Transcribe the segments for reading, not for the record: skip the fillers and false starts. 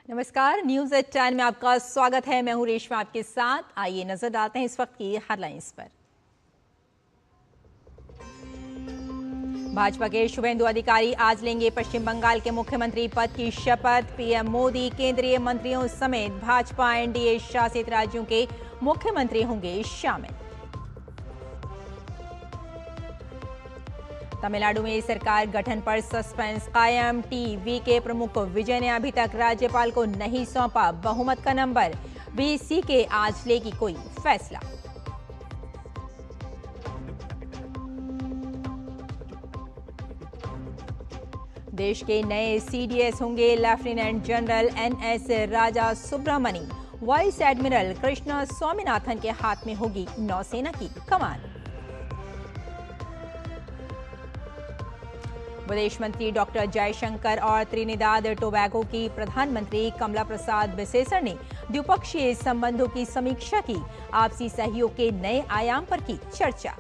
नमस्कार, news at 10 में आपका स्वागत है। मैं हूं रेशमा आपके साथ। आइए नजर डालते हैं इस वक्त की हेडलाइंस पर। भाजपा के शुभेंदु अधिकारी आज लेंगे पश्चिम बंगाल के मुख्यमंत्री पद की शपथ। पीएम मोदी केंद्रीय मंत्रियों समेत भाजपा एनडीए शासित राज्यों के मुख्यमंत्री होंगे शामिल। तमिलनाडु में सरकार गठन पर सस्पेंस कायम। टीवी के प्रमुख विजय ने अभी तक राज्यपाल को नहीं सौंपा बहुमत का नंबर। वीसी के आज लेगी कोई फैसला। देश के नए सीडीएस होंगे लेफ्टिनेंट जनरल एनएस राजा सुब्रमणी। वाइस एडमिरल कृष्णा स्वामीनाथन के हाथ में होगी नौसेना की कमान। विदेश मंत्री डॉक्टर जयशंकर और त्रिनिदाद टोबैगो की प्रधानमंत्री कमला प्रसाद बिसेसर ने द्विपक्षीय संबंधों की समीक्षा की। आपसी सहयोग के नए आयाम पर की चर्चा।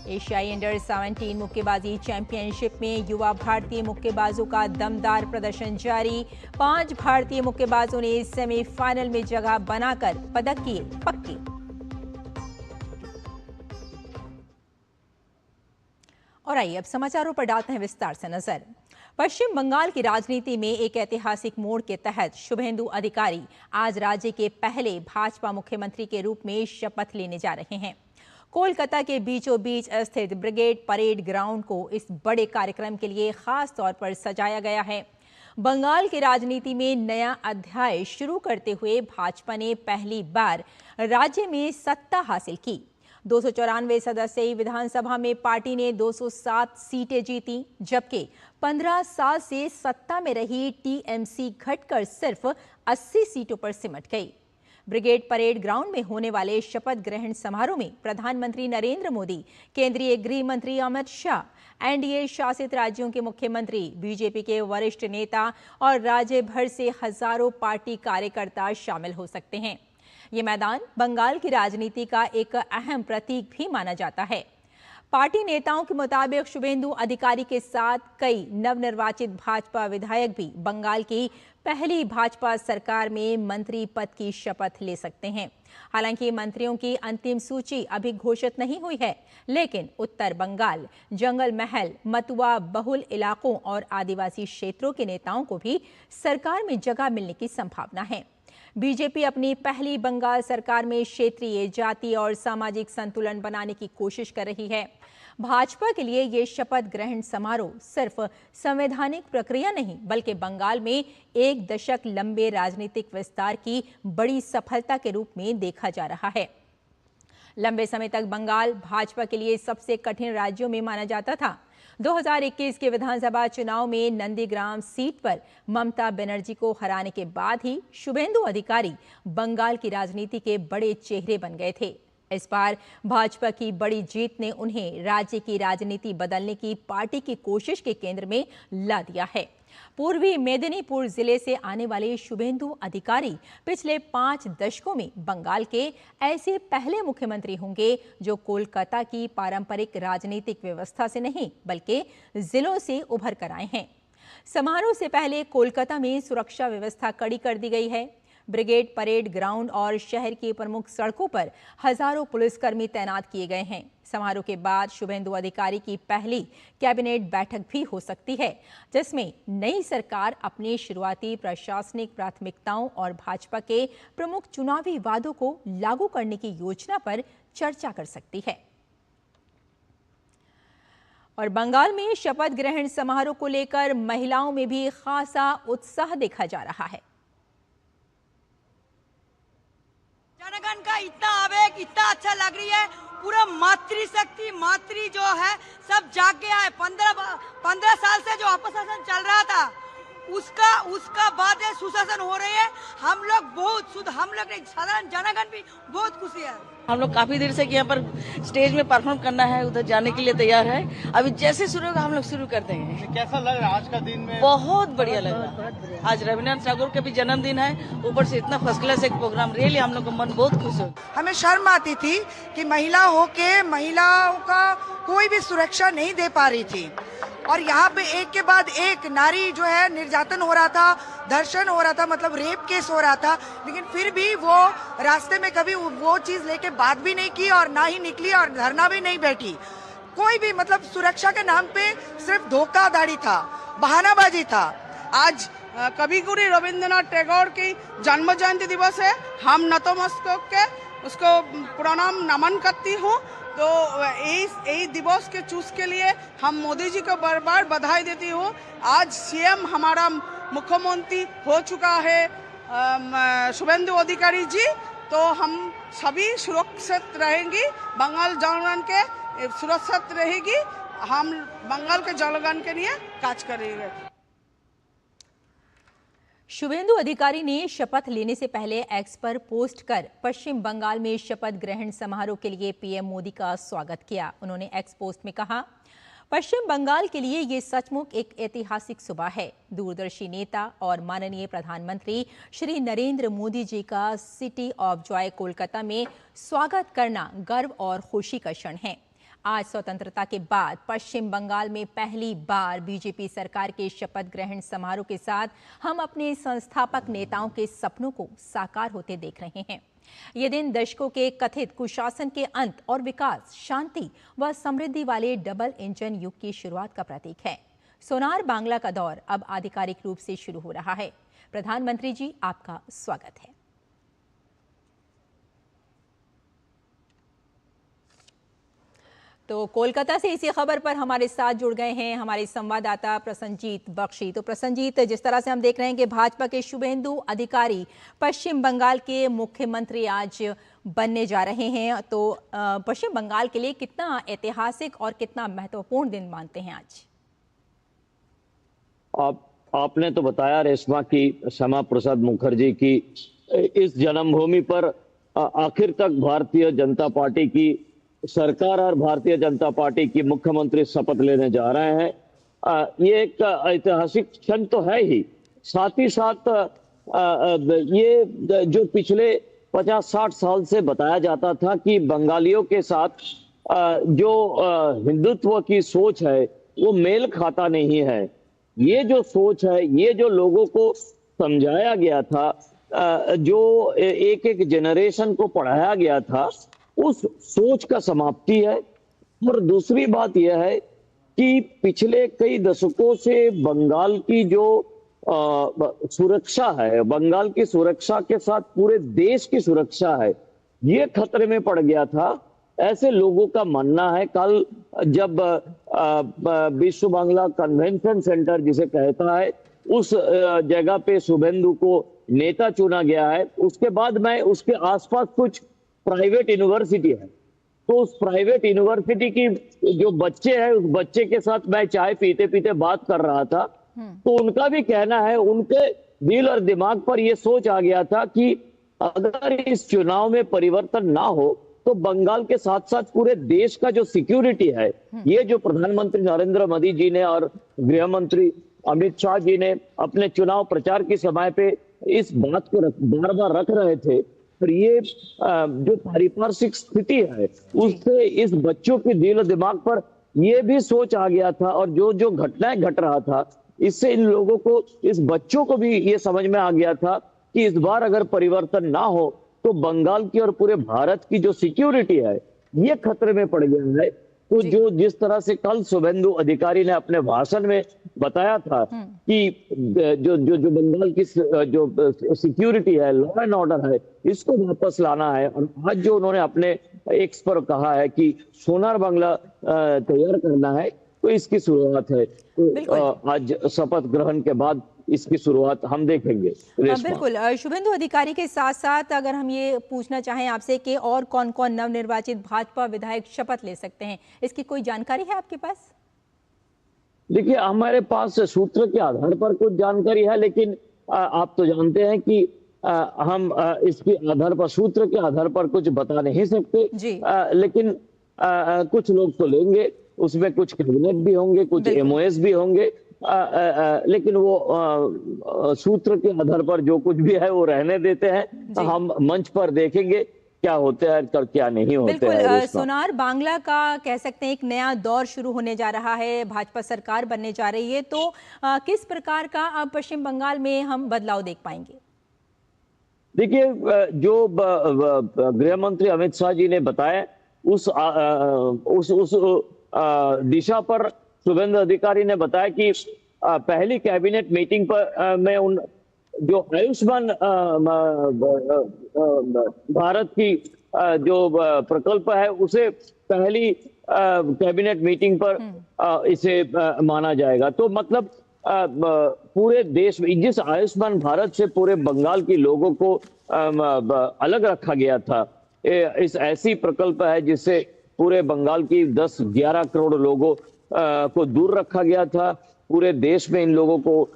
एशियाई अंडर 17 मुक्केबाजी चैंपियनशिप में युवा भारतीय मुक्केबाजों का दमदार प्रदर्शन जारी। 5 भारतीय मुक्केबाजों ने सेमीफाइनल में जगह बनाकर पदक किए पक्के। और आइए अब समाचारों पर डालते हैं विस्तार से नजर। पश्चिम बंगाल की राजनीति में एक ऐतिहासिक मोड़ के तहत शुभेंदु अधिकारी आज राज्य के पहले भाजपा मुख्यमंत्री के रूप में शपथ लेने जा रहे हैं। कोलकाता के बीचों बीच स्थित ब्रिगेड परेड ग्राउंड को इस बड़े कार्यक्रम के लिए खास तौर पर सजाया गया है। बंगाल की राजनीति में नया अध्याय शुरू करते हुए भाजपा ने पहली बार राज्य में सत्ता हासिल की। 294 सदस्यीय विधानसभा में पार्टी ने 207 सीटें जीती, जबकि 15 साल से सत्ता में रही टीएमसी घटकर सिर्फ 80 सीटों पर सिमट गई। ब्रिगेड परेड ग्राउंड में होने वाले शपथ ग्रहण समारोह में प्रधानमंत्री नरेंद्र मोदी, केंद्रीय गृह मंत्री अमित शाह, एनडीए शासित राज्यों के मुख्यमंत्री, बीजेपी के वरिष्ठ नेता और राज्य भर से हजारों पार्टी कार्यकर्ता शामिल हो सकते हैं। ये मैदान बंगाल की राजनीति का एक अहम प्रतीक भी माना जाता है। पार्टी नेताओं के मुताबिक शुभेंदु अधिकारी के साथ कई नवनिर्वाचित भाजपा विधायक भी बंगाल की पहली भाजपा सरकार में मंत्री पद की शपथ ले सकते हैं। हालांकि मंत्रियों की अंतिम सूची अभी घोषित नहीं हुई है, लेकिन उत्तर बंगाल, जंगल महल, मतुआ बहुल इलाकों और आदिवासी क्षेत्रों के नेताओं को भी सरकार में जगह मिलने की संभावना है। बीजेपी अपनी पहली बंगाल सरकार में क्षेत्रीय, जाति और सामाजिक संतुलन बनाने की कोशिश कर रही है। भाजपा के लिए ये शपथ ग्रहण समारोह सिर्फ संवैधानिक प्रक्रिया नहीं, बल्कि बंगाल में एक दशक लंबे राजनीतिक विस्तार की बड़ी सफलता के रूप में देखा जा रहा है। लंबे समय तक बंगाल भाजपा के लिए सबसे कठिन राज्यों में माना जाता था। 2021 के विधानसभा चुनाव में नंदीग्राम सीट पर ममता बनर्जी को हराने के बाद ही शुभेंदु अधिकारी बंगाल की राजनीति के बड़े चेहरे बन गए थे। इस बार भाजपा की बड़ी जीत ने उन्हें राज्य की राजनीति बदलने की पार्टी की कोशिश के केंद्र में ला दिया है। पूर्वी मेदिनीपुर जिले से आने वाले शुभेंदु अधिकारी पिछले 5 दशकों में बंगाल के ऐसे पहले मुख्यमंत्री होंगे जो कोलकाता की पारंपरिक राजनीतिक व्यवस्था से नहीं, बल्कि जिलों से उभर कर आए हैं। समारोह से पहले कोलकाता में सुरक्षा व्यवस्था कड़ी कर दी गई है। ब्रिगेड परेड ग्राउंड और शहर की प्रमुख सड़कों पर हजारों पुलिसकर्मी तैनात किए गए हैं। समारोह के बाद शुभेंदु अधिकारी की पहली कैबिनेट बैठक भी हो सकती है, जिसमें नई सरकार अपनी शुरुआती प्रशासनिक प्राथमिकताओं और भाजपा के प्रमुख चुनावी वादों को लागू करने की योजना पर चर्चा कर सकती है। और बंगाल में शपथ ग्रहण समारोह को लेकर महिलाओं में भी खासा उत्साह देखा जा रहा है। जनगण का इतना आवेग, इतना अच्छा लग रही है। पूरा मातृशक्ति, मातृ जो है सब जाग गया है। 15 साल से जो अपशासन चल रहा था उसका बाद सुशासन हो रही है। हम लोग साधारण जनगण भी बहुत खुशी है। हम लोग काफी देर से यहाँ पर स्टेज में परफॉर्म करना है, उधर जाने के लिए तैयार है। अभी जैसे शुरू होगा हम लोग शुरू कर देंगे। कैसा लग रहा है आज का दिन में? बहुत बढ़िया लग रहा है। आज रविन्द्रनाथ टैगोर का भी जन्मदिन है, ऊपर से इतना फर्स्ट क्लास एक प्रोग्राम, रियली हम लोग का मन बहुत खुश हो। हमें शर्म आती थी कि महिला होके महिलाओं का कोई भी सुरक्षा नहीं दे पा रही थी। और यहाँ पे एक के बाद एक नारी जो है निर्यातन हो रहा था, धर्षण हो रहा था, मतलब रेप केस हो रहा था, लेकिन फिर भी वो रास्ते में कभी वो चीज लेके बात भी नहीं की और ना ही निकली और धरना भी नहीं बैठी। कोई भी मतलब सुरक्षा के नाम पे सिर्फ धोखाधड़ी था, बहानाबाजी था। आज कविगुरु रविंद्रनाथ टैगोर की जन्म जयंती दिवस है। हम नतमस्तक के उसको प्रणाम नमन करती हूँ। तो यही दिवस के चूज के लिए हम मोदी जी को बार बार बधाई देती हूँ। आज सीएम हमारा मुख्यमंत्री हो चुका है शुभेंदु अधिकारी जी, तो हम सभी सुरक्षित रहेंगी, बंगाल जनगण के सुरक्षित रहेगी, हम बंगाल के जनगण के लिए काज करेंगे। शुभेंदु अधिकारी ने शपथ लेने से पहले एक्स पर पोस्ट कर पश्चिम बंगाल में शपथ ग्रहण समारोह के लिए पीएम मोदी का स्वागत किया। उन्होंने एक्स पोस्ट में कहा, पश्चिम बंगाल के लिए ये सचमुच एक ऐतिहासिक सुबह है। दूरदर्शी नेता और माननीय प्रधानमंत्री श्री नरेंद्र मोदी जी का सिटी ऑफ जॉय कोलकाता में स्वागत करना गर्व और खुशी का क्षण है। आज स्वतंत्रता के बाद पश्चिम बंगाल में पहली बार बीजेपी सरकार के शपथ ग्रहण समारोह के साथ हम अपने संस्थापक नेताओं के सपनों को साकार होते देख रहे हैं। ये दिन दशकों के कथित कुशासन के अंत और विकास, शांति व समृद्धि वाले डबल इंजन युग की शुरुआत का प्रतीक है। सोनार बांग्ला का दौर अब आधिकारिक रूप से शुरू हो रहा है। प्रधानमंत्री जी, आपका स्वागत है। तो कोलकाता से इसी खबर पर हमारे साथ जुड़ गए हैं हमारे संवाददाता प्रसन्नजीत बख्शी। तो प्रसन्नजीत, जिस तरह से हम देख रहे हैं कि भाजपा के शुभेंदु अधिकारी पश्चिम बंगाल के मुख्यमंत्री आज बनने जा रहे हैं, तो पश्चिम बंगाल के लिए कितना ऐतिहासिक और कितना महत्वपूर्ण दिन मानते हैं आज? आपने तो बताया रेशमा की श्यामा प्रसाद मुखर्जी की इस जन्मभूमि पर आखिर तक भारतीय जनता पार्टी की सरकार और भारतीय जनता पार्टी की मुख्यमंत्री शपथ लेने जा रहे हैं। ये एक ऐतिहासिक क्षण तो है ही, साथ ही साथ ये जो पिछले 50-60 साल से बताया जाता था कि बंगालियों के साथ जो हिंदुत्व की सोच है वो मेल खाता नहीं है। ये जो सोच है, ये जो लोगों को समझाया गया था, जो एक एक जनरेशन को पढ़ाया गया था, उस सोच का समाप्ति है। और दूसरी बात यह है कि पिछले कई दशकों से बंगाल की जो सुरक्षा है, बंगाल की सुरक्षा के साथ पूरे देश की सुरक्षा है, ये खतरे में पड़ गया था, ऐसे लोगों का मानना है। कल जब विश्व बांग्ला कन्वेंशन सेंटर जिसे कहता है, उस जगह पे शुभेंदु को नेता चुना गया है, उसके बाद मैं उसके आसपास कुछ प्राइवेट यूनिवर्सिटी है, तो उस प्राइवेट यूनिवर्सिटी की जो बच्चे हैं, उस बच्चे के साथ मैं चाय पीते पीते बात कर रहा था, तो उनका भी कहना है, उनके दिल और दिमाग पर यह सोच आ गया था कि अगर इस चुनाव में परिवर्तन ना हो तो बंगाल के साथ साथ पूरे देश का जो सिक्योरिटी है, ये जो प्रधानमंत्री नरेंद्र मोदी जी ने और गृह मंत्री अमित शाह जी ने अपने चुनाव प्रचार के समय पे इस बात को बार बार रख रहे थे, और ये जो पारिपार्श्विक स्थिति है उससे इस बच्चों के दिल और दिमाग पर ये भी सोच आ गया था, और जो जो घटनाएं घट रहा था, इससे इन लोगों को, इस बच्चों को भी ये समझ में आ गया था कि इस बार अगर परिवर्तन ना हो तो बंगाल की और पूरे भारत की जो सिक्योरिटी है ये खतरे में पड़ गया है। तो जो जिस तरह से कल शुभेंदु अधिकारी ने अपने भाषण में बताया था कि जो जो जो बंगाल की जो सिक्योरिटी है, लॉ एंड ऑर्डर है, इसको वापस लाना है, और आज जो उन्होंने अपने एक्स पर कहा है कि सोनार बांग्ला तैयार करना है, तो इसकी शुरुआत है। तो आज शपथ ग्रहण के बाद इसकी शुरुआत हम देखेंगे। बिल्कुल। शुभेंदु अधिकारी के साथ साथ अगर हम ये पूछना चाहें आपसे कि और कौन कौन नवनिर्वाचित भाजपा विधायक शपथ ले सकते हैं, इसकी कोई जानकारी है आपके पास? देखिए, हमारे पास सूत्र के आधार पर कुछ जानकारी है, लेकिन आप तो जानते हैं कि हम इसके आधार पर, सूत्र के आधार पर कुछ बता नहीं सकते, लेकिन कुछ लोग तो लेंगे, उसमें कुछ कैबिनेट भी होंगे, कुछ एमओएस भी होंगे, लेकिन वो सूत्र के आधार पर जो कुछ भी है वो रहने देते हैं। हम मंच पर देखेंगे क्या होता है और क्या नहीं होता बिल्कुल है। रेशमा, सोनार, बांग्ला का कह सकते हैं एक नया दौर शुरू होने जा रहा है, भाजपा सरकार बनने जा रही है, तो किस प्रकार का अब पश्चिम बंगाल में हम बदलाव देख पाएंगे? देखिए, जो गृह मंत्री अमित शाह जी ने बताया उस दिशा पर शुभेंदु अधिकारी ने बताया कि पहली कैबिनेट मीटिंग पर में उन जो आयुष्मान भारत की जो प्रकल्प है उसे पहली कैबिनेट मीटिंग पर इसे माना जाएगा। तो मतलब पूरे देश में जिस आयुष्मान भारत से पूरे बंगाल के लोगों को अलग रखा गया था, इस ऐसी प्रकल्प है जिससे पूरे बंगाल की 10-11 करोड़ लोगों को दूर रखा गया था। पूरे देश में इन लोगों को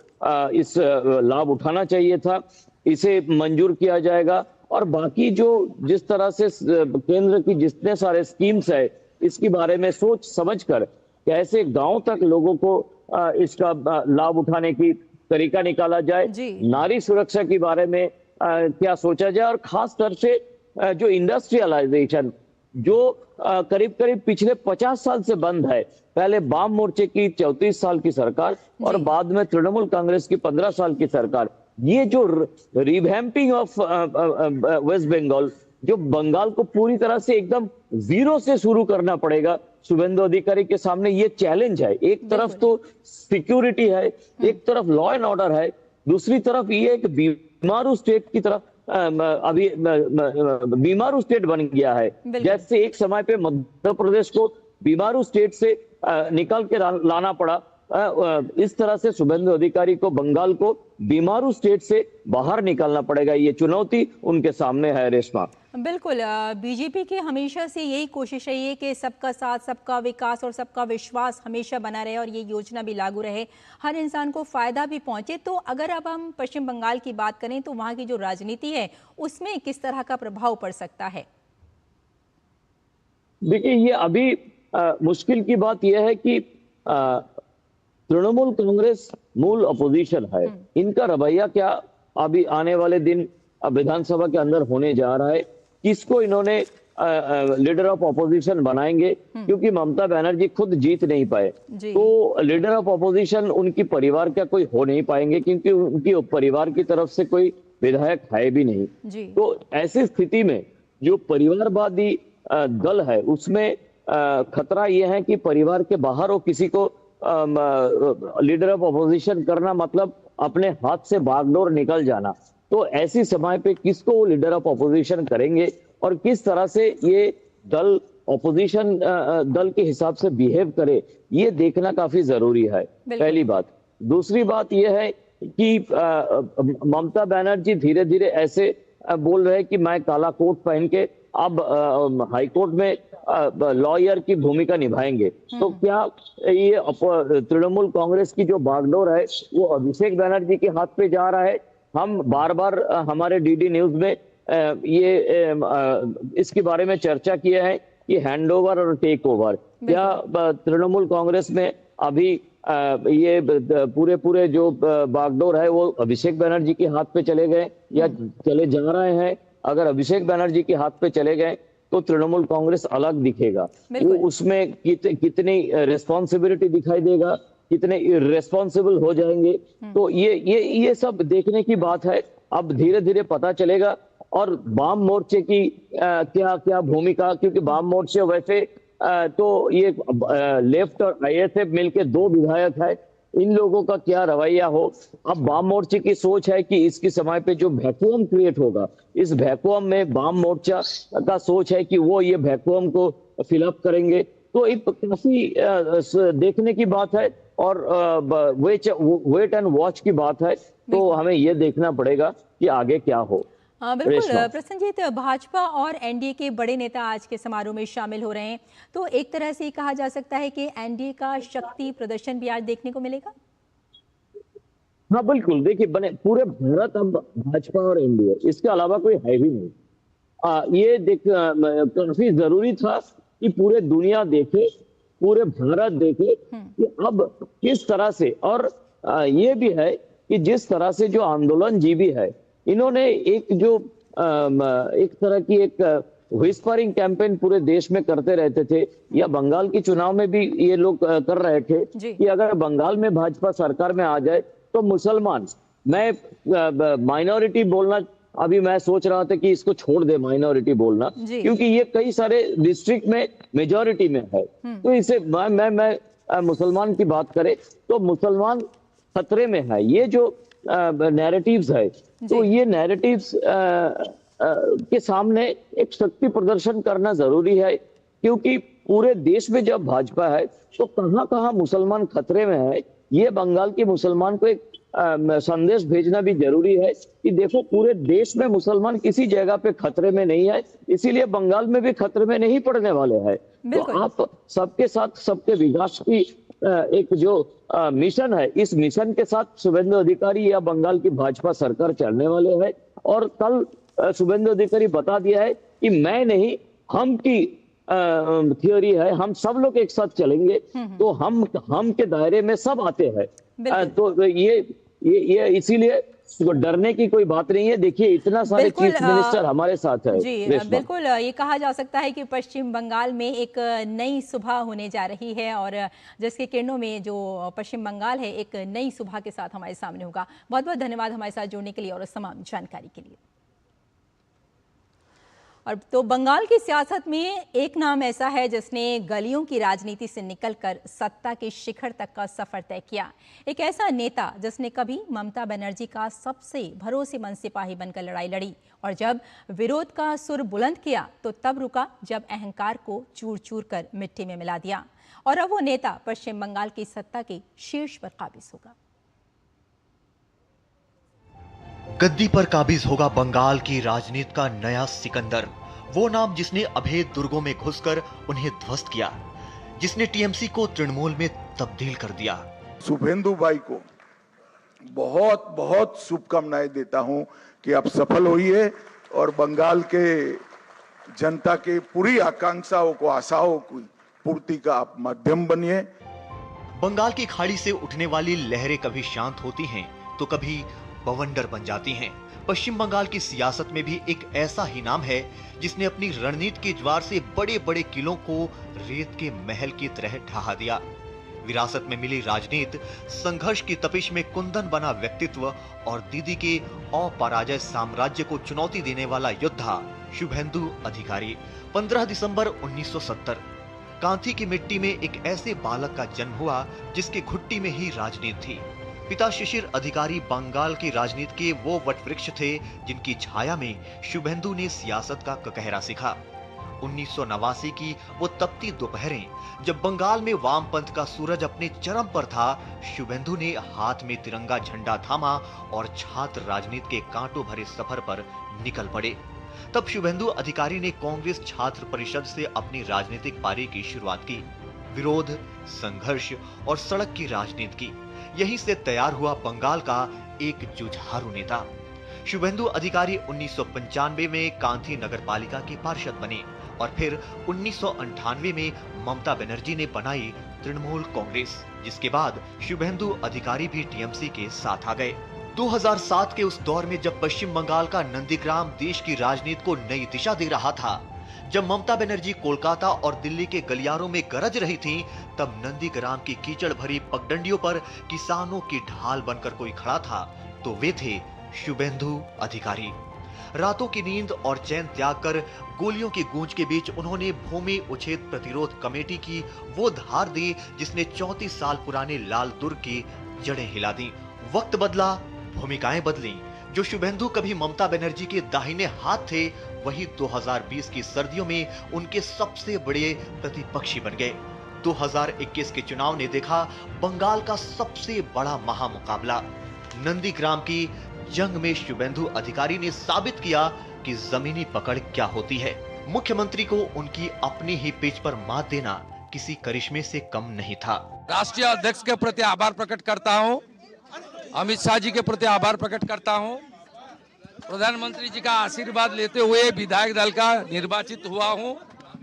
इस लाभ उठाना चाहिए था, इसे मंजूर किया जाएगा। और बाकी जो जिस तरह से केंद्र की जितने सारे स्कीम्स है इसके बारे में सोच समझकर कैसे गांव तक लोगों को इसका लाभ उठाने की तरीका निकाला जाए, नारी सुरक्षा के बारे में क्या सोचा जाए, और खास तौर से जो इंडस्ट्रियलाइजेशन जो करीब करीब पिछले 50 साल से बंद है। पहले वाम मोर्चे की 34 साल की सरकार और बाद में तृणमूल कांग्रेस की 15 साल की सरकार, ये जो रिवैम्पिंग ऑफ वेस्ट बंगाल, जो बंगाल को पूरी तरह से एकदम जीरो से शुरू करना पड़ेगा, शुभेंदु अधिकारी के सामने ये चैलेंज है। एक तरफ तो सिक्योरिटी है, एक तरफ लॉ एंड ऑर्डर है, दूसरी तरफ ये एक बीमारू स्टेट की तरफ अभी बीमारू स्टेट बन गया है। जैसे एक समय पे मध्य प्रदेश को बीमारू स्टेट से निकाल के लाना पड़ा, इस तरह से शुभेंदु अधिकारी को बंगाल को बीमारू स्टेट से बाहर निकालना पड़ेगा। ये चुनौती उनके सामने है। रेशमा, बिल्कुल, बीजेपी की हमेशा से यही कोशिश रही है कि सबका साथ, सबका विकास और सबका विश्वास हमेशा बना रहे और ये योजना भी लागू रहे, हर इंसान को फायदा भी पहुंचे। तो अगर अब हम पश्चिम बंगाल की बात करें तो वहां की जो राजनीति है उसमें किस तरह का प्रभाव पड़ सकता है? देखिए, ये अभी मुश्किल की बात यह है कि तृणमूल कांग्रेस मूल अपोजिशन है, इनका रवैया क्या अभी आने वाले दिन विधानसभा के अंदर होने जा रहा है। किसको इन्होंने लीडर ऑफ अपोजिशन बनाएंगे, क्योंकि ममता बनर्जी खुद जीत नहीं पाए, तो लीडर ऑफ अपोजिशन उनकी परिवार का कोई हो नहीं पाएंगे, क्योंकि उनकी परिवार की तरफ से कोई विधायक है भी नहीं। तो ऐसी स्थिति में जो परिवारवादी दल है उसमें खतरा यह है कि परिवार के बाहर वो किसी को लीडर ऑफ अपोजिशन करना मतलब अपने हाथ से बागडोर निकल जाना। तो ऐसी समय पे किसको वो लीडर ऑफ अपोजिशन करेंगे और किस तरह से ये दल अपोजिशन दल के हिसाब से बिहेव करे, ये देखना काफी जरूरी है, पहली बात। दूसरी बात यह है कि ममता बनर्जी धीरे धीरे ऐसे बोल रहे हैं कि मैं काला कोट पहन के अब हाईकोर्ट में लॉयर की भूमिका निभाएंगे। तो क्या ये तृणमूल कांग्रेस की जो बागडोर है वो अभिषेक बनर्जी के हाथ पे जा रहा है? हम बार बार हमारे डीडी न्यूज में ये इसके बारे में चर्चा किया है कि हैंडओवर और टेक ओवर, क्या तृणमूल कांग्रेस में अभी ये पूरे जो बागडोर है वो अभिषेक बनर्जी के हाथ पे चले गए या चले जा रहे हैं? अगर अभिषेक बनर्जी के हाथ पे चले गए तो तृणमूल कांग्रेस अलग दिखेगा, वो उसमें कितनी रिस्पॉन्सिबिलिटी दिखाई देगा, कितने इर्रेस्पॉन्सिबल हो जाएंगे। तो ये सब देखने की बात है, अब धीरे धीरे पता चलेगा। और वाम मोर्चे की क्या भूमिका, क्योंकि वाम मोर्चे वैसे तो ये लेफ्ट और आईएसएफ मिलके 2 विधायक है, इन लोगों का क्या रवैया हो। अब वाम मोर्चे की सोच है कि इसके समय पे जो वैक्यूम क्रिएट होगा, इस वैक्यूम में वाम मोर्चा का सोच है कि वो ये वैक्यूम को फिलअप करेंगे। तो एक काफी देखने की बात है और वेट एंड वॉच की बात है। तो हमें ये देखना पड़ेगा कि आगे क्या हो। बिल्कुल प्रसन्नजीत, भाजपा और एनडीए के बड़े नेता आज के समारोह में शामिल हो रहे हैं, तो एक तरह से कहा जा सकता है कि एनडीए का शक्ति प्रदर्शन भी आज देखने को मिलेगा। हाँ बिल्कुल, देखिए बने पूरे भारत अब भाजपा और एनडीए, इसके अलावा कोई है भी नहीं। ये काफी जरूरी था कि पूरे दुनिया देखे, पूरे भारत देखे कि अब किस तरह से, और ये भी है कि जिस तरह से जो आंदोलन जीवी है, इन्होंने एक जो एक तरह की एक व्हिस्परिंग कैंपेन पूरे देश में करते रहते थे, या बंगाल के चुनाव में भी ये लोग कर रहे थे कि अगर बंगाल में भाजपा सरकार में आ जाए तो मुसलमान, मैं माइनॉरिटी बोलना अभी मैं सोच रहा था कि इसको छोड़ दे माइनॉरिटी बोलना, क्योंकि ये कई सारे डिस्ट्रिक्ट में मेजॉरिटी में है। तो इसे मैं मुसलमान की बात करें तो मुसलमान खतरे में है। ये जो नैरेटिव्स है, तो ये नैरेटिव्स के सामने एक शक्ति प्रदर्शन करना जरूरी है, क्योंकि पूरे देश में जब भाजपा है तो कहां कहां मुसलमान खतरे में है, ये बंगाल के मुसलमान को एक संदेश भेजना भी जरूरी है कि देखो पूरे देश में मुसलमान किसी जगह पे खतरे में नहीं है, इसीलिए बंगाल में भी खतरे में नहीं पड़ने वाले हैं। तो आप सबके साथ सबके विकास की एक जो मिशन है, इस मिशन के साथ शुभेंदु अधिकारी या बंगाल की भाजपा सरकार चलने वाले हैं। और कल शुभेंदु अधिकारी बता दिया है कि मैं नहीं, हम की थियोरी है, हम सब लोग एक साथ चलेंगे, तो हम के दायरे में सब आते हैं। तो ये इसीलिए डरने की कोई बात नहीं है। देखिए इतना सारे चीफ मिनिस्टर हमारे साथ है। जी बिल्कुल, ये कहा जा सकता है कि पश्चिम बंगाल में एक नई सुबह होने जा रही है, और जिसके किरणों में जो पश्चिम बंगाल है एक नई सुबह के साथ हमारे सामने होगा। बहुत बहुत धन्यवाद हमारे साथ जुड़ने के लिए और तमाम जानकारी के लिए। और तो बंगाल की सियासत में एक नाम ऐसा है जिसने गलियों की राजनीति से निकलकर सत्ता के शिखर तक का सफर तय किया। एक ऐसा नेता जिसने कभी ममता बनर्जी का सबसे भरोसेमंद सिपाही बनकर लड़ाई लड़ी, और जब विरोध का सुर बुलंद किया तो तब रुका जब अहंकार को चूर चूर कर मिट्टी में मिला दिया। और अब वो नेता पश्चिम बंगाल की सत्ता के शीर्ष पर काबिज होगा। गद्दी पर काबिज होगा बंगाल की राजनीति का नया सिकंदर, वो नाम जिसने अभेद दुर्गों में घुसकर उन्हें ध्वस्त किया, जिसने टीएमसी को तृणमूल में तब्दील कर दिया। शुभेंदु भाई को बहुत बहुत शुभकामनाएं देता हूं कि आप सफल होइए और बंगाल के जनता के पूरी आकांक्षाओं को, आशाओं की पूर्ति का आप माध्यम बनिए। बंगाल की खाड़ी से उठने वाली लहरें कभी शांत होती हैं तो कभी बवंडर बन जाती हैं। पश्चिम बंगाल की सियासत में भी एक ऐसा ही नाम है जिसने अपनी रणनीति के ज्वार से बड़े बड़े किलों को रेत के महल की तरह ढहा दिया। विरासत में मिली राजनीति, संघर्ष की तपिश में कुंदन बना व्यक्तित्व और दीदी के अपराजय साम्राज्य को चुनौती देने वाला योद्धा शुभेंदु अधिकारी। 15 दिसंबर 1970 कांथी की मिट्टी में एक ऐसे बालक का जन्म हुआ जिसके घुट्टी में ही राजनीति थी। पिता शिशिर अधिकारी बंगाल की राजनीति के वो वटवृक्ष थे जिनकी छाया में शुभेंदु ने सियासत का ककहरा सीखा। 1989 की वो तपती दोपहरें जब बंगाल में वामपंथ का सूरज अपने चरम पर था, शुभेंदु ने हाथ में तिरंगा झंडा थामा और छात्र राजनीति के कांटों भरे सफर पर निकल पड़े। तब शुभेंदु अधिकारी ने कांग्रेस छात्र परिषद से अपनी राजनीतिक पारी की शुरुआत की। विरोध, संघर्ष और सड़क की राजनीति की। यहीं से तैयार हुआ बंगाल का एक जुझारू नेता। शुभेंदु अधिकारी 1995 में कांथी नगर पालिका के पार्षद बने और फिर 1998 में ममता बनर्जी ने बनाई तृणमूल कांग्रेस, जिसके बाद शुभेंदु अधिकारी भी टीएमसी के साथ आ गए। 2007 के उस दौर में जब पश्चिम बंगाल का नंदीग्राम देश की राजनीति को नई दिशा दे रहा था, जब ममता बनर्जी कोलकाता और दिल्ली के गलियारों में गरज रही थीं, तब नंदीग्राम की कीचड़ भरी पगडंडियों पर किसानों की ढाल बनकर कोई खड़ा था तो वे थे शुभेंदु अधिकारी। रातों की नींद और चैन त्याग कर गोलियों की गूंज के बीच उन्होंने भूमि उच्छेद प्रतिरोध कमेटी की वो धार दी जिसने 34 साल पुराने लाल दुर्ग की जड़ें हिला दी। वक्त बदला, भूमिकाएं बदली। जो शुभेंदु कभी ममता बनर्जी के दाहिने हाथ थे, वही 2020 की सर्दियों में उनके सबसे बड़े प्रतिपक्षी बन गए। 2021 के चुनाव ने देखा बंगाल का सबसे बड़ा महामुकाबला। नंदीग्राम की जंग में शुभेंदु अधिकारी ने साबित किया कि जमीनी पकड़ क्या होती है। मुख्यमंत्री को उनकी अपनी ही पिच पर मात देना किसी करिश्मे से कम नहीं था। राष्ट्रीय अध्यक्ष के प्रति आभार प्रकट करता हूं, अमित शाह जी के प्रति आभार प्रकट करता हूं। प्रधानमंत्री जी का आशीर्वाद लेते हुए विधायक दल का निर्वाचित हुआ हूं।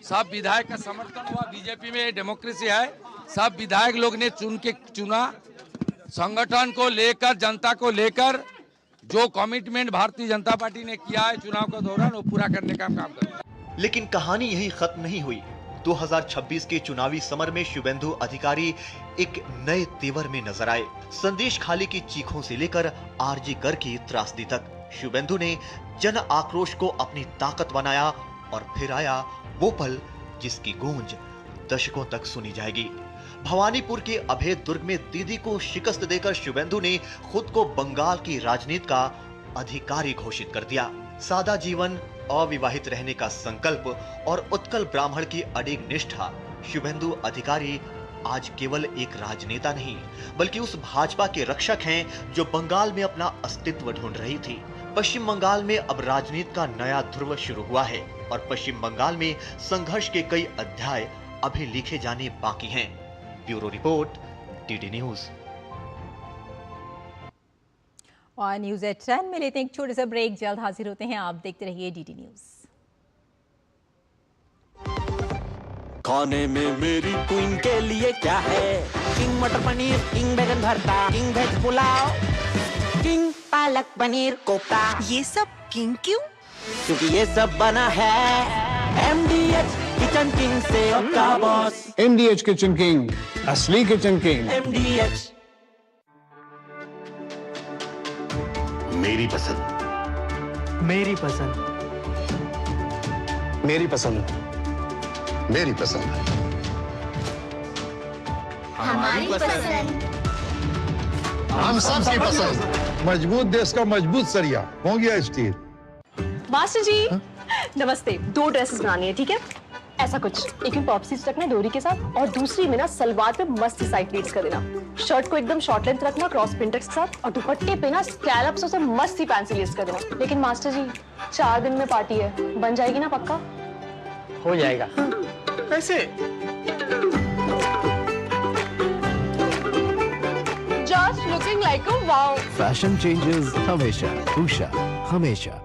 सब विधायक का समर्थन हुआ। बीजेपी में डेमोक्रेसी है, सब विधायक लोग ने चुना। संगठन को लेकर, जनता को लेकर जो कमिटमेंट भारतीय जनता पार्टी ने किया है चुनाव के दौरान, वो पूरा करने का काम करेंगे। लेकिन कहानी यही खत्म नहीं हुई। 2026 के चुनावी समर में शुभेंदु अधिकारी एक नए तेवर में नजर आए। संदेश खाली की चीखों से लेकर आरजी कर की त्रासदी तक शुभेंदु ने जन आक्रोश को अपनी ताकत बनाया और फिर आया वो पल जिसकी गूंज दशकों तक सुनी जाएगी। भवानीपुर के अभेद दुर्ग में दीदी को शिकस्त देकर शुभेंदु ने खुद को बंगाल की राजनीति का अधिकारी घोषित कर दिया। सादा जीवन, अविवाहित रहने का संकल्प और उत्कल ब्राह्मण की अडिग निष्ठा, शुभेंदु अधिकारी आज केवल एक राजनेता नहीं बल्कि उस भाजपा के रक्षक हैं जो बंगाल में अपना अस्तित्व ढूंढ रही थी। पश्चिम बंगाल में अब राजनीति का नया ध्रुव शुरू हुआ है और पश्चिम बंगाल में संघर्ष के कई अध्याय अभी लिखे जाने बाकी हैं। Bureau report, DD news. और न्यूज एट 10 में लेते हैं एक छोटे सा ब्रेक, जल्द हाजिर होते हैं। आप देखते रहिए डीडी न्यूज। खाने में मेरी क्वीन के लिए क्या है? किंग मटर पनीर, किंग बैगन भरता, king veg pulao, king palak paneer kofta. ये सब किंग क्यों? क्योंकि ये सब बना है MDH किचन किंग से का बॉस। MDH किचन किंग, असली किचन किंग। MDH। मेरी पसंद, मेरी पसंद, मेरी पसंद, मेरी पसंद, हमारी पसंद, हम सबकी पसंद। मजबूत देश का मजबूत सरिया हो गया स्टील। मास्टर जी नमस्ते। 2 ड्रेसेस बनानी है, ठीक है? ऐसा कुछ, एक में पॉप स्लीव्स रखना डोरी के साथ और दूसरी में ना सलवार पे मस्त साइड प्लीट्स कर देना। शर्ट को एकदम शॉर्ट लेंथ रखना क्रॉस प्रिंटेक्स के साथ और दुपट्टे पे ना स्कैलप्स और मस्त ही फैंसी लेस कर देना। लेकिन मास्टर जी 4 दिन में पार्टी है, बन जाएगी ना पक्का? हो जाएगा। कैसे? Just looking like a wow. Fashion changes हमेशा, उषा हमेशा।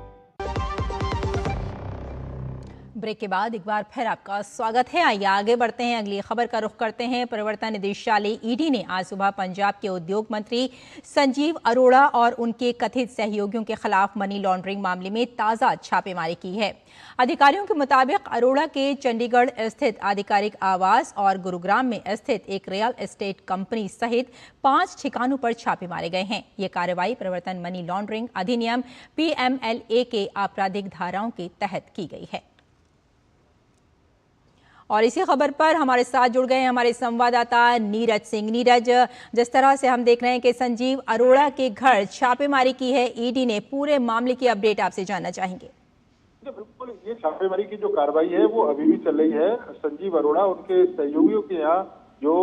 ब्रेक के बाद एक बार फिर आपका स्वागत है। आइए आगे बढ़ते हैं, अगली खबर का रुख करते हैं। प्रवर्तन निदेशालय ईडी ने आज सुबह पंजाब के उद्योग मंत्री संजीव अरोड़ा और उनके कथित सहयोगियों के खिलाफ मनी लॉन्ड्रिंग मामले में ताज़ा छापेमारी की है। अधिकारियों के मुताबिक अरोड़ा के चंडीगढ़ स्थित आधिकारिक आवास और गुरुग्राम में स्थित एक रियल एस्टेट कंपनी सहित 5 ठिकानों पर छापे मारे गए हैं। ये कार्रवाई प्रवर्तन मनी लॉन्ड्रिंग अधिनियम PMLA के आपराधिक धाराओं के तहत की गई है। और इसी खबर पर हमारे साथ जुड़ गए हमारे संवाददाता नीरज सिंह। नीरज, जिस तरह से हम देख रहे हैं कि संजीव अरोड़ा के घर छापेमारी की है ईडी ने, पूरे मामले की अपडेट आपसे जानना चाहेंगे। बिल्कुल, ये छापेमारी की जो कार्रवाई है वो अभी भी चल रही है। संजीव अरोड़ा उनके सहयोगियों के यहाँ जो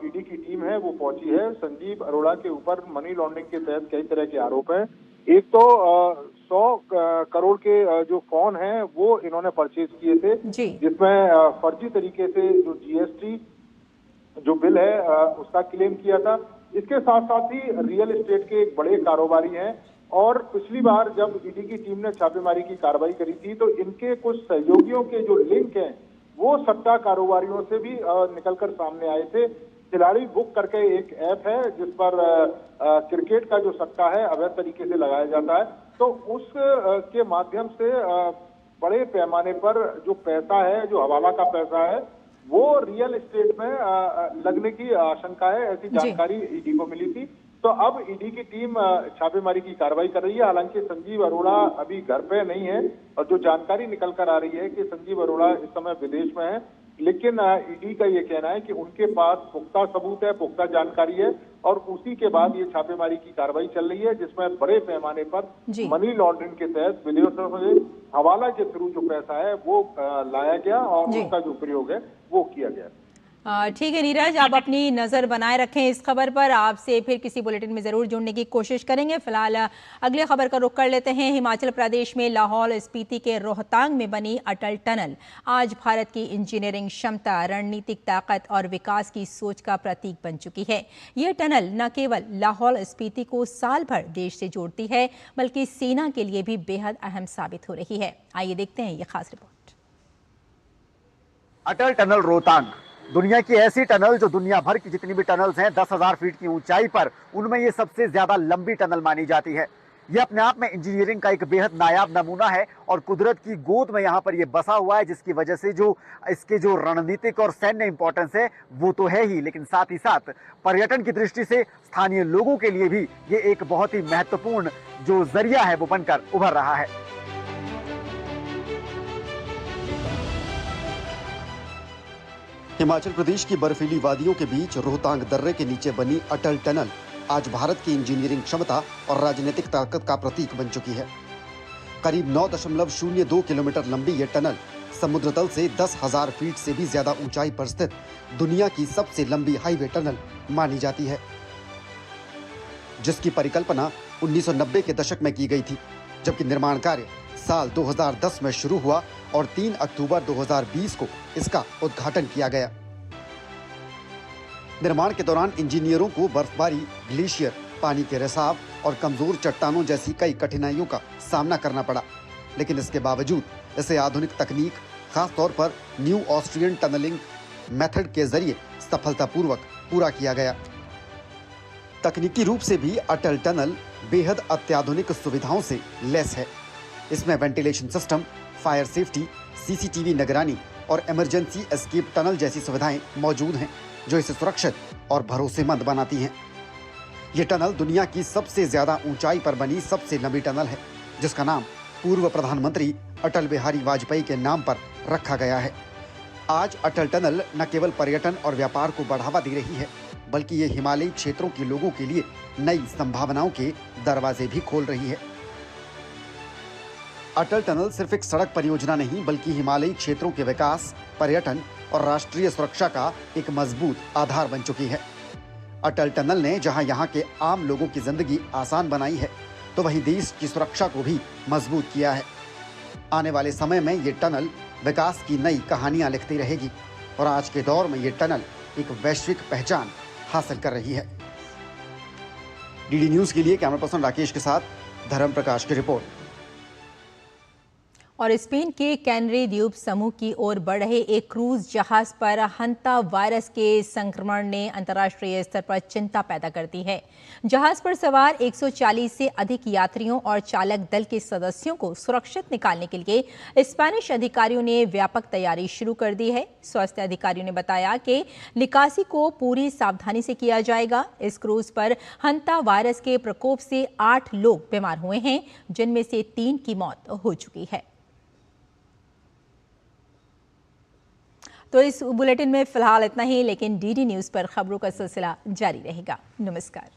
ईडी की टीम है वो पहुंची है। संजीव अरोड़ा के ऊपर मनी लॉन्ड्रिंग के तहत कई तरह के आरोप हैं। एक तो 100 करोड़ के जो फोन हैं वो इन्होंने परचेज किए थे, जिसमें फर्जी तरीके से जो GST जो बिल है उसका क्लेम किया था। इसके साथ साथ ही रियल एस्टेट के एक बड़े कारोबारी हैं और पिछली बार जब ईडी की टीम ने छापेमारी की कार्रवाई करी थी तो इनके कुछ सहयोगियों के जो लिंक हैं वो सट्टा कारोबारियों से भी निकलकर सामने आए थे। खिलाड़ी बुक करके एक ऐप है जिस पर क्रिकेट का जो सट्टा है अवैध तरीके से लगाया जाता है, तो उस के माध्यम से बड़े पैमाने पर जो पैसा है, जो हवाला का पैसा है, वो रियल एस्टेट में लगने की आशंका है। ऐसी जानकारी ईडी को मिली थी। तो अब ईडी की टीम छापेमारी की कार्रवाई कर रही है। हालांकि संजीव अरोड़ा अभी घर पे नहीं है और जो जानकारी निकल कर आ रही है कि संजीव अरोड़ा इस समय विदेश में है, लेकिन ईडी का ये कहना है कि उनके पास पुख्ता सबूत है, पुख्ता जानकारी है और उसी के बाद ये छापेमारी की कार्रवाई चल रही है, जिसमें बड़े पैमाने पर मनी लॉन्ड्रिंग के तहत विदेशों से हवाला के थ्रू जो पैसा है वो लाया गया और उसका जो प्रयोग है वो किया गया। ठीक है नीरज, आप अपनी नज़र बनाए रखें इस खबर पर। आपसे फिर किसी बुलेटिन में ज़रूर जुड़ने की कोशिश करेंगे। फिलहाल अगले खबर का रुख कर लेते हैं। हिमाचल प्रदेश में लाहौल स्पीति के रोहतांग में बनी अटल टनल आज भारत की इंजीनियरिंग क्षमता, रणनीतिक ताकत और विकास की सोच का प्रतीक बन चुकी है। ये टनल न केवल लाहौल स्पीति को साल भर देश से जोड़ती है बल्कि सेना के लिए भी बेहद अहम साबित हो रही है। आइए देखते हैं ये खास रिपोर्ट। अटल टनल रोहतांग दुनिया की ऐसी टनल जो दुनिया भर की जितनी भी टनल्स हैं 10,000 फीट की ऊंचाई पर, उनमें ये सबसे ज्यादा लंबी टनल मानी जाती है। ये अपने आप में इंजीनियरिंग का एक बेहद नायाब नमूना है और कुदरत की गोद में यहाँ पर ये बसा हुआ है, जिसकी वजह से जो इसके जो रणनीतिक और सैन्य इंपॉर्टेंस है वो तो है ही, लेकिन साथ ही साथ पर्यटन की दृष्टि से स्थानीय लोगों के लिए भी ये एक बहुत ही महत्वपूर्ण जो जरिया है वो बनकर उभर रहा है। हिमाचल प्रदेश की बर्फीली वादियों के बीच रोहतांग दर्रे के नीचे बनी अटल टनल आज भारत की इंजीनियरिंग क्षमता और राजनीतिक ताकत का प्रतीक बन चुकी है। करीब 9.02 किलोमीटर लंबी ये टनल समुद्र तल से 10,000 फीट से भी ज्यादा ऊंचाई पर स्थित दुनिया की सबसे लंबी हाईवे टनल मानी जाती है, जिसकी परिकल्पना 1990 के दशक में की गई थी, जबकि निर्माण कार्य साल 2010 में शुरू हुआ और 3 अक्टूबर 2020 को इसका उद्घाटन किया गया। निर्माण के दौरान इंजीनियरों को बर्फबारी, ग्लेशियर, पानी के रिसाव और कमजोर चट्टानों जैसी कई कठिनाइयों का सामना करना पड़ा, लेकिन इसके बावजूद इसे आधुनिक तकनीक, खास तौर पर न्यू ऑस्ट्रियन टनलिंग मेथड के जरिए सफलतापूर्वक पूरा किया गया। तकनीकी रूप से भी अटल टनल बेहद अत्याधुनिक सुविधाओं से लैस है। इसमें ventilation system, fire safety, CCTV निगरानी और इमरजेंसी एस्केप टनल जैसी सुविधाएं मौजूद हैं, जो इसे सुरक्षित और भरोसेमंद बनाती हैं। ये टनल दुनिया की सबसे ज्यादा ऊंचाई पर बनी सबसे लंबी टनल है, जिसका नाम पूर्व प्रधानमंत्री अटल बिहारी वाजपेयी के नाम पर रखा गया है। आज अटल टनल न केवल पर्यटन और व्यापार को बढ़ावा दे रही है, बल्कि ये हिमालयी क्षेत्रों के लोगों के लिए नई संभावनाओं के दरवाजे भी खोल रही है। अटल टनल सिर्फ एक सड़क परियोजना नहीं, बल्कि हिमालयी क्षेत्रों के विकास, पर्यटन और राष्ट्रीय सुरक्षा का एक मजबूत आधार बन चुकी है। अटल टनल ने जहां यहां के आम लोगों की जिंदगी आसान बनाई है, तो वहीं देश की सुरक्षा को भी मजबूत किया है। आने वाले समय में ये टनल विकास की नई कहानियां लिखती रहेगी और आज के दौर में ये टनल एक वैश्विक पहचान हासिल कर रही है। डीडी न्यूज के लिए कैमरा पर्सन राकेश के साथ धर्म प्रकाश की रिपोर्ट। और स्पेन के कैनरी द्वीप समूह की ओर बढ़ रहे एक क्रूज जहाज पर हंता वायरस के संक्रमण ने अंतर्राष्ट्रीय स्तर पर चिंता पैदा कर दी है। जहाज पर सवार 140 से अधिक यात्रियों और चालक दल के सदस्यों को सुरक्षित निकालने के लिए स्पेनिश अधिकारियों ने व्यापक तैयारी शुरू कर दी है। स्वास्थ्य अधिकारियों ने बताया कि निकासी को पूरी सावधानी से किया जाएगा। इस क्रूज पर हंता वायरस के प्रकोप से 8 लोग बीमार हुए हैं, जिनमें से 3 की मौत हो चुकी है। तो इस बुलेटिन में फिलहाल इतना ही, लेकिन डीडी न्यूज पर खबरों का सिलसिला जारी रहेगा। नमस्कार।